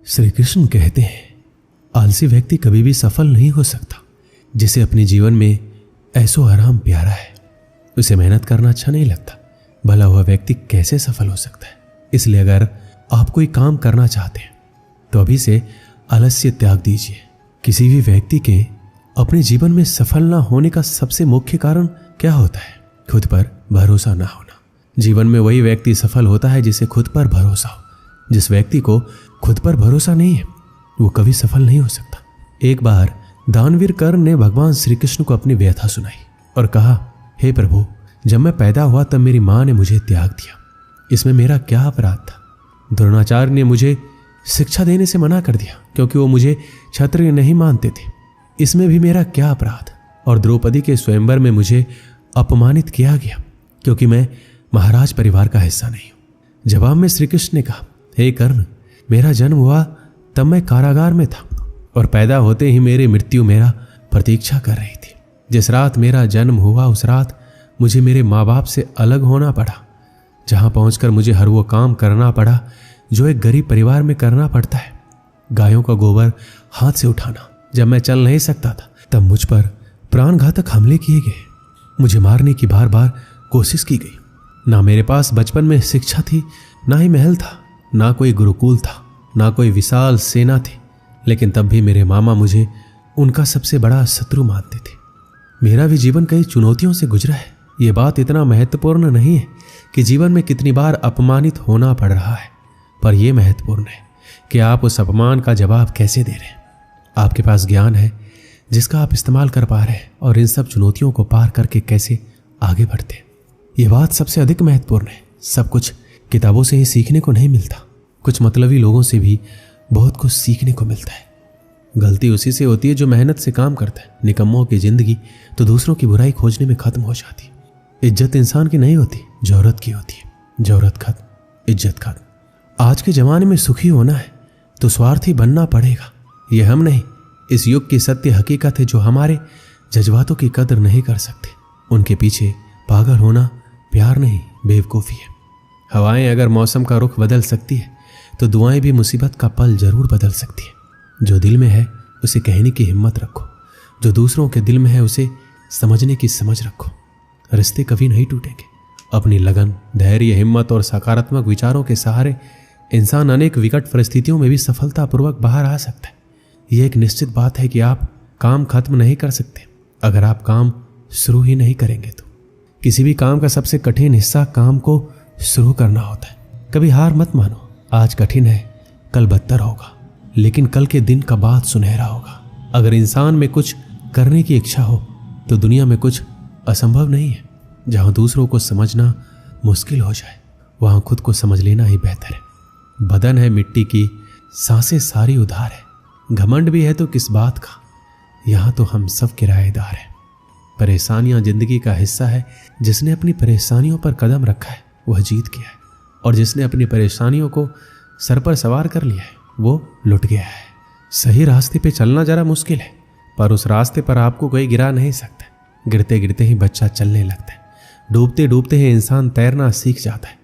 श्री कृष्ण कहते हैं, आलसी व्यक्ति कभी भी सफल नहीं हो सकता। जिसे अपने जीवन में ऐसो आराम प्यारा है, उसे मेहनत करना अच्छा नहीं लगता। भला हुआ व्यक्ति कैसे सफल हो सकता है? इसलिए अगर आप कोई काम करना चाहते हैं तो अभी से आलस्य त्याग दीजिए। किसी भी व्यक्ति के अपने जीवन में सफल ना होने का सबसे मुख्य कारण क्या होता है? खुद पर भरोसा ना होना। जीवन में वही व्यक्ति सफल होता है जिसे खुद पर भरोसा हो। जिस व्यक्ति को खुद पर भरोसा नहीं है वो कभी सफल नहीं हो सकता। एक बार दानवीर कर्ण ने भगवान श्री कृष्ण को अपनी व्यथा सुनाई और कहा, हे प्रभु, जब मैं पैदा हुआ तब मेरी मां ने मुझे त्याग दिया। इसमें मेरा क्या अपराध था? द्रोणाचार्य ने मुझे शिक्षा देने से मना कर दिया क्योंकि वो मुझे क्षत्रिय नहीं मानते थे। इसमें भी मेरा क्या अपराध? और द्रौपदी के स्वयंवर में मुझे अपमानित किया गया क्योंकि मैं महाराज परिवार का हिस्सा नहीं हूं। जवाब में श्री कृष्ण ने कहा, हे कर्ण, मेरा जन्म हुआ तब मैं कारागार में था और पैदा होते ही मेरी मृत्यु मेरा प्रतीक्षा कर रही थी। जिस रात मेरा जन्म हुआ उस रात मुझे मेरे माँ बाप से अलग होना पड़ा, जहां पहुंचकर मुझे हर वो काम करना पड़ा जो एक गरीब परिवार में करना पड़ता है। गायों का गोबर हाथ से उठाना। जब मैं चल नहीं सकता था तब मुझ पर प्राणघातक हमले किए गए। मुझे मारने की बार बार कोशिश की गई। ना मेरे पास बचपन में शिक्षा थी, ना ही महल था, ना कोई गुरुकुल था, ना कोई विशाल सेना थी, लेकिन तब भी मेरे मामा मुझे उनका सबसे बड़ा शत्रु मानते थे। मेरा भी जीवन कई चुनौतियों से गुजरा है। ये बात इतना महत्वपूर्ण नहीं है कि जीवन में कितनी बार अपमानित होना पड़ रहा है, पर यह महत्वपूर्ण है कि आप उस अपमान का जवाब कैसे दे रहे हैं। आपके पास ज्ञान है जिसका आप इस्तेमाल कर पा रहे हैं और इन सब चुनौतियों को पार करके कैसे आगे बढ़ते हैं। ये बात सबसे अधिक महत्वपूर्ण है। सब कुछ किताबों से ही सीखने को नहीं मिलता। कुछ मतलबी लोगों से भी बहुत कुछ सीखने को मिलता है। गलती उसी से होती है जो मेहनत से काम करता है। निकम्मों की जिंदगी तो दूसरों की बुराई खोजने में खत्म हो जाती है। इज्जत इंसान की नहीं होती, जौहरत की होती है। जौहरत खत्म, इज्जत खत्म। आज के जमाने में सुखी होना है तो स्वार्थी बनना पड़ेगा। ये हम नहीं, इस युग की सत्य हकीकत है जो हमारे जज्बातों की कदर नहीं कर सकते। उनके पीछे पागल होना प्यार नहीं, बेवकूफ़ी है। हवाएं अगर मौसम का रुख बदल सकती है तो दुआएं भी मुसीबत का पल जरूर बदल सकती है। जो दिल में है उसे कहने की हिम्मत रखो, जो दूसरों के दिल में है उसे समझने की समझ रखो। रिश्ते कभी नहीं टूटेंगे। अपनी लगन, धैर्य, हिम्मत और सकारात्मक विचारों के सहारे इंसान अनेक विकट परिस्थितियों में भी सफलतापूर्वक बाहर आ सकता है। यह एक निश्चित बात है कि आप काम खत्म नहीं कर सकते अगर आप काम शुरू ही नहीं करेंगे तो। किसी भी काम का सबसे कठिन हिस्सा काम को शुरू करना होता है। कभी हार मत मानो। आज कठिन है, कल बदतर होगा, लेकिन कल के दिन का बाद सुनहरा होगा। अगर इंसान में कुछ करने की इच्छा हो तो दुनिया में कुछ असंभव नहीं है। जहां दूसरों को समझना मुश्किल हो जाए वहां खुद को समझ लेना ही बेहतर है। बदन है मिट्टी की, सांसें सारी उधार है। घमंड भी है तो किस बात का, यहां तो हम सब किराएदार हैं। परेशानियां जिंदगी का हिस्सा है। जिसने अपनी परेशानियों पर कदम रखा है वह जीत गया है, और जिसने अपनी परेशानियों को सर पर सवार कर लिया है वो लुट गया है। सही रास्ते पे चलना जरा मुश्किल है, पर उस रास्ते पर आपको कोई गिरा नहीं सकता। गिरते गिरते ही बच्चा चलने लगता है। डूबते डूबते ही इंसान तैरना सीख जाता है।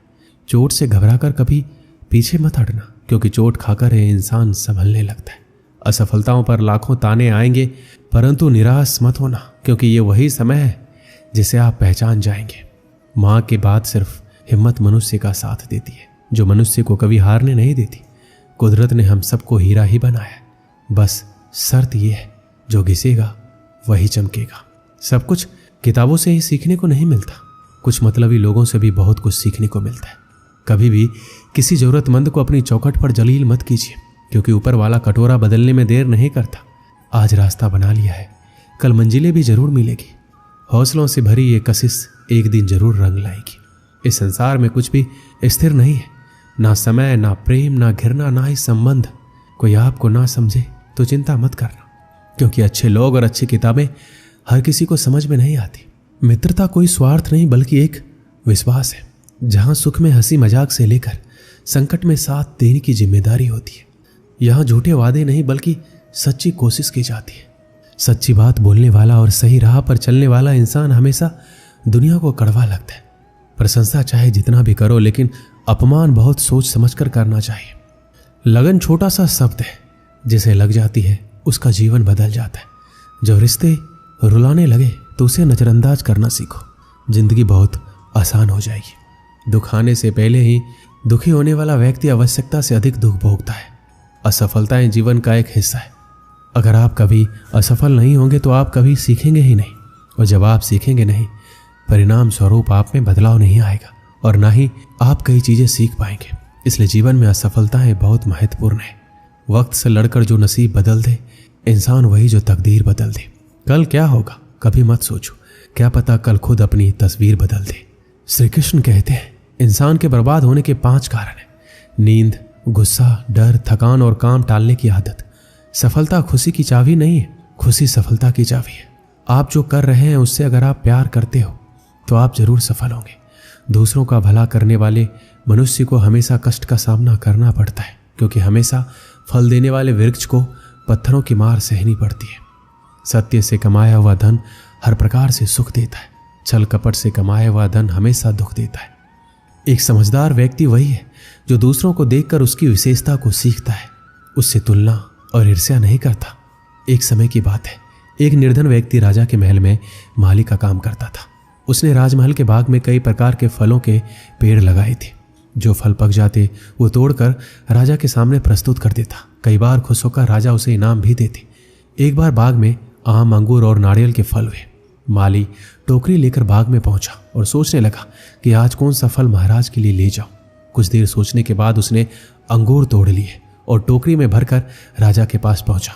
चोट से घबराकर कभी पीछे मत हटना, क्योंकि चोट खाकर ही इंसान संभलने लगता है। असफलताओं पर लाखों ताने आएंगे, परंतु निराश मत होना, क्योंकि ये वही समय है जिसे आप पहचान जाएंगे। माँ के बाद सिर्फ हिम्मत मनुष्य का साथ देती है, जो मनुष्य को कभी हारने नहीं देती। कुदरत ने हम सबको हीरा ही बनाया, बस शर्त यह है जो घिसेगा वही चमकेगा। सब कुछ किताबों से ही सीखने को नहीं मिलता। कुछ मतलबी लोगों से भी बहुत कुछ सीखने को मिलता है। कभी भी किसी जरूरतमंद को अपनी चौखट पर जलील मत कीजिए, क्योंकि ऊपर वाला कटोरा बदलने में देर नहीं करता। आज रास्ता बना लिया है, कल मंजिलें भी जरूर मिलेगी। हौसलों से भरी ये कशिश एक दिन जरूर रंग लाएगी। इस संसार में कुछ भी स्थिर नहीं है, ना समय, ना प्रेम, ना घृणा, ना ही संबंध। कोई आपको ना समझे तो चिंता मत करना, क्योंकि अच्छे लोग और अच्छी किताबें हर किसी को समझ में नहीं आती। मित्रता कोई स्वार्थ नहीं बल्कि एक विश्वास है, जहां सुख में हंसी मजाक से लेकर संकट में साथ देने की जिम्मेदारी होती है। यहाँ झूठे वादे नहीं बल्कि सच्ची कोशिश की जाती है। सच्ची बात बोलने वाला और सही राह पर चलने वाला इंसान हमेशा दुनिया को कड़वा लगता है। प्रशंसा चाहे जितना भी करो, लेकिन अपमान बहुत सोच समझकर करना चाहिए। लगन छोटा सा शब्द है, जिसे लग जाती है उसका जीवन बदल जाता है। जब रिश्ते रुलाने लगे तो उसे नजरअंदाज करना सीखो, जिंदगी बहुत आसान हो जाएगी। दुख आने से पहले ही दुखी होने वाला व्यक्ति आवश्यकता से अधिक दुख भोगता है। असफलताएं जीवन का एक हिस्सा है। अगर आप कभी असफल नहीं होंगे तो आप कभी सीखेंगे ही नहीं, और जब आप सीखेंगे नहीं, परिणाम स्वरूप आप में बदलाव नहीं आएगा और ना ही आप कई चीजें सीख पाएंगे। इसलिए जीवन में असफलताएं बहुत महत्वपूर्ण है। वक्त से लड़कर जो नसीब बदल दे, इंसान वही जो तकदीर बदल दे। कल क्या होगा कभी मत सोचो, क्या पता कल खुद अपनी तस्वीर बदल दे। श्री कृष्ण कहते हैं, इंसान के बर्बाद होने के 5 कारण हैं: नींद, गुस्सा, डर, थकान और काम टालने की आदत। सफलता खुशी की चाबी नहीं है, खुशी सफलता की चाबी है। आप जो कर रहे हैं उससे अगर आप प्यार करते हो तो आप जरूर सफल होंगे। दूसरों का भला करने वाले मनुष्य को हमेशा कष्ट का सामना करना पड़ता है, क्योंकि हमेशा फल देने वाले वृक्ष को पत्थरों की मार सहनी पड़ती है। सत्य से कमाया हुआ धन हर प्रकार से सुख देता है, छल कपट से कमाया हुआ धन हमेशा दुख देता है। एक समझदार व्यक्ति वही है जो दूसरों को देखकर उसकी विशेषता को सीखता है, उससे तुलना और ईर्ष्या नहीं करता। एक समय की बात है, एक निर्धन व्यक्ति राजा के महल में माली का काम करता था। उसने राजमहल के बाग में कई प्रकार के फलों के पेड़ लगाए थे। जो फल पक जाते वो तोड़कर राजा के सामने प्रस्तुत कर देता। कई बार खुश होकर राजा उसे इनाम भी देते। एक बार बाग में आम, अंगूर और नारियल के फल हुए। माली टोकरी लेकर बाग में पहुंचा और सोचने लगा कि आज कौन सा फल महाराज के लिए ले जाऊं। कुछ देर सोचने के बाद उसने अंगूर तोड़ लिए और टोकरी में भरकर राजा के पास पहुंचा।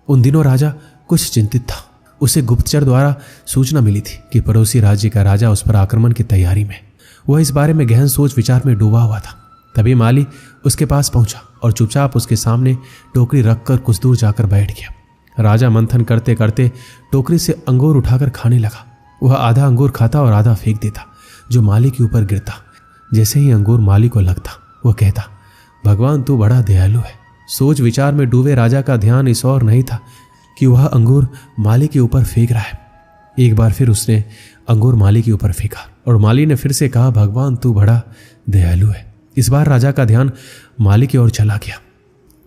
उन दिनों राजा कुछ चिंतित था। उसे गुप्तचर द्वारा सूचना मिली थी कि पड़ोसी राज्य का राजा उस पर आक्रमण की तैयारी में। वह इस बारे में गहन सोच विचार में डूबा हुआ था। तभी माली उसके पास पहुंचा और चुपचाप उसके सामने टोकरी रखकर कुछ दूर जाकर बैठ गया। राजा मंथन करते करते टोकरी से अंगूर उठाकर खाने लगा। वह आधा अंगूर खाता और आधा फेंक देता, जो माली के ऊपर गिरता। जैसे ही अंगूर माली को लगता, वह कहता, भगवान तू बड़ा दयालु है। सोच विचार में डूबे राजा का ध्यान इस और नहीं था कि वह अंगूर माली के ऊपर फेंक रहा है। एक बार फिर उसने अंगूर माली के ऊपर फेंका और माली ने फिर से कहा, भगवान तू बड़ा दयालु है। इस बार राजा का ध्यान माली की ओर चला गया।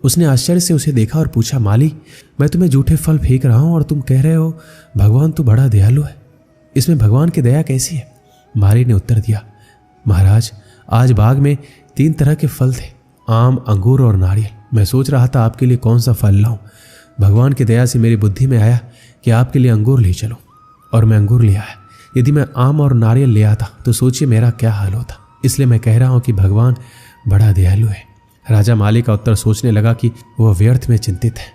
उसने आश्चर्य से उसे देखा और पूछा, माली, मैं तुम्हें जूठे फल फेंक रहा हूं और तुम कह रहे हो भगवान तू बड़ा दयालु है, इसमें भगवान की दया कैसी है? माली ने उत्तर दिया, महाराज, आज बाग में 3 तरह के फल थे, आम, अंगूर और नारियल। मैं सोच रहा था आपके लिए कौन सा फल लाऊं। भगवान की दया से मेरी बुद्धि में आया कि आपके लिए अंगूर ले चलो, और मैं अंगूर ले आया। यदि मैं आम और नारियल ले आता तो सोचिए मेरा क्या हाल होता। इसलिए मैं कह रहा हूं कि भगवान बड़ा दयालु है। राजा माली का उत्तर सोचने लगा कि वह व्यर्थ में चिंतित है।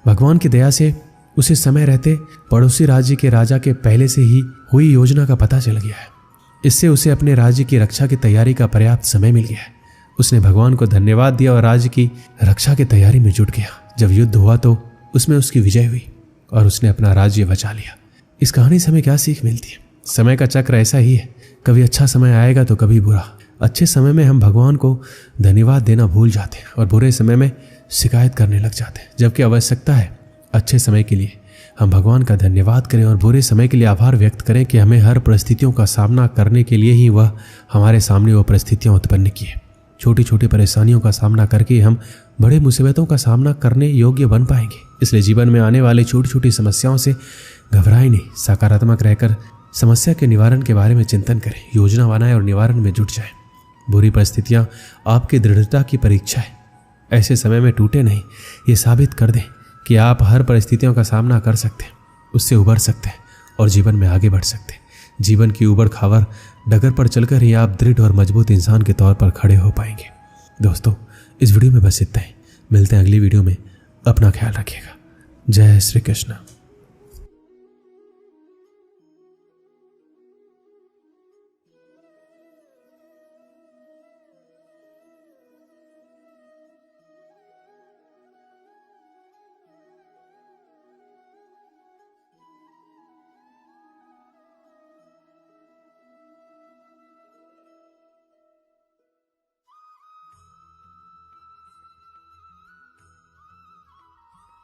भगवान की दया से उसे समय रहते पड़ोसी राज्य के राजा के पहले से ही हुई योजना का पता चल गया है। इससे उसे अपने राज्य की रक्षा की तैयारी का पर्याप्त समय मिल गया है। उसने भगवान को धन्यवाद दिया और राज्य की रक्षा की तैयारी में जुट गया। जब युद्ध हुआ तो उसमें उसकी विजय हुई और उसने अपना राज्य बचा लिया। इस कहानी से हमें क्या सीख मिलती है? समय का चक्र ऐसा ही है, कभी अच्छा समय आएगा तो कभी बुरा। अच्छे समय में हम भगवान को धन्यवाद देना भूल जाते हैं और बुरे समय में शिकायत करने लग जाते हैं, जबकि आवश्यकता है अच्छे समय के लिए हम भगवान का धन्यवाद करें और बुरे समय के लिए आभार व्यक्त करें कि हमें हर परिस्थितियों का सामना करने के लिए ही वह हमारे सामने वो परिस्थितियां उत्पन्न की है। छोटी छोटी परेशानियों का सामना करके हम बड़े मुसीबतों का सामना करने योग्य बन पाएंगे। इसलिए जीवन में आने वाली छोटी छोटी समस्याओं से घबराएं नहीं, सकारात्मक रहकर समस्या के निवारण के बारे में चिंतन करें, योजना बनाएं और निवारण में जुट जाएं। बुरी परिस्थितियां आपकी दृढ़ता की परीक्षा है। ऐसे समय में टूटे नहीं, ये साबित कर दें कि आप हर परिस्थितियों का सामना कर सकते हैं, उससे उबर सकते हैं और जीवन में आगे बढ़ सकते हैं। जीवन की उबड़ खाबड़ डगर पर चलकर ही आप दृढ़ और मजबूत इंसान के तौर पर खड़े हो पाएंगे। दोस्तों, इस वीडियो में बस इतना ही। मिलते हैं अगली वीडियो में। अपना ख्याल रखिएगा। जय श्री कृष्ण।